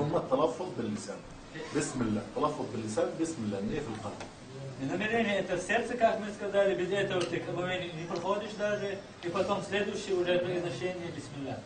هم التلفظ باللسان بسم الله، تلفظ باللسان بسم الله، النية في القلب. Намерение это в сердце, как мы сказали, без этого ты к омовению не проходишь даже, и потом следующее уже произношение бисмилля.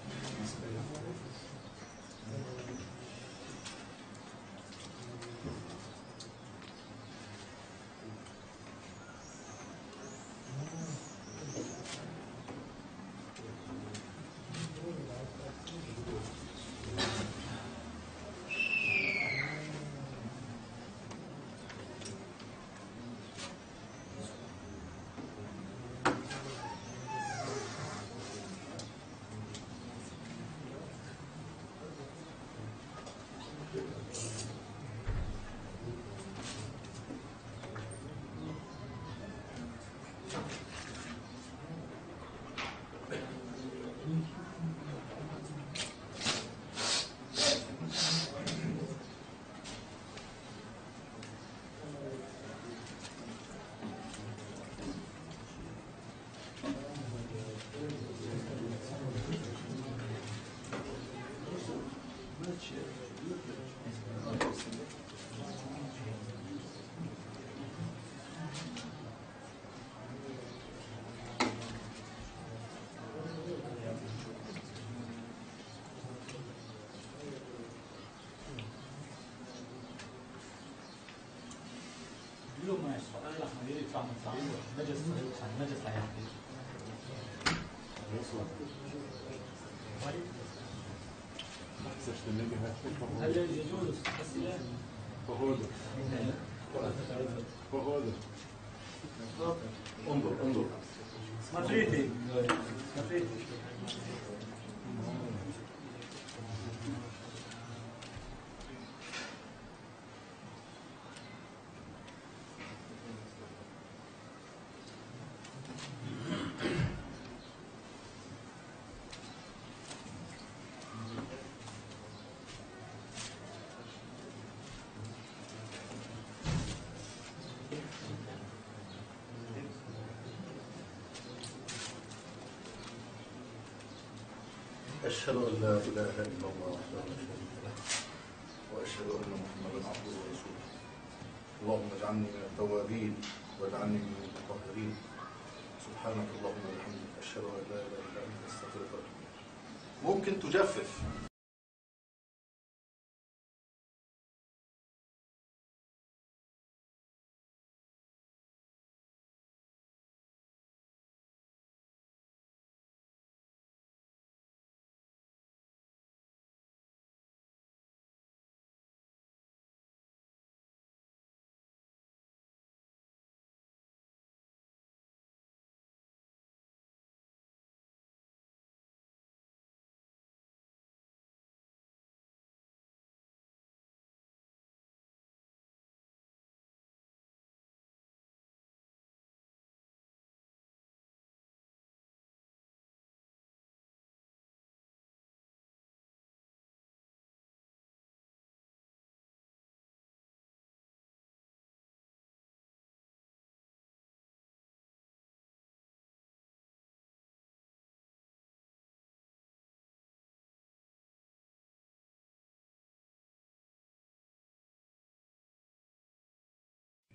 هل يجوز الصيام؟ انظر Смотрите. أشهد أن لا إله إلا الله وحده لا شريك له وأشهد أن محمدا عبده ورسوله. اللهم اجعلني من التوابين واجعلني من المتطهرين. سبحانك اللهم وبحمدك أشهد أن لا إله إلا أنت أستغفرك وأتوب إليك. ممكن تجفف.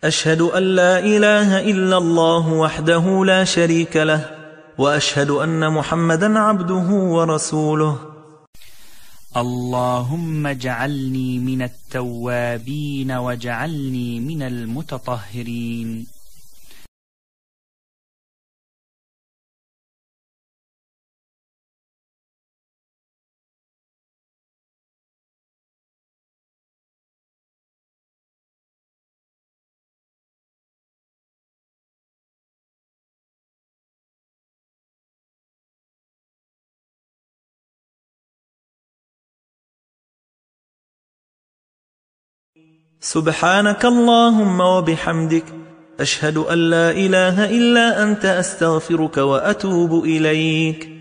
أشهد أن لا إله إلا الله وحده لا شريك له وأشهد أن محمدا عبده ورسوله. اللهم اجعلني من التوابين واجعلني من المتطهرين. سبحانك اللهم وبحمدك أشهد أن لا إله إلا أنت أستغفرك وأتوب إليك.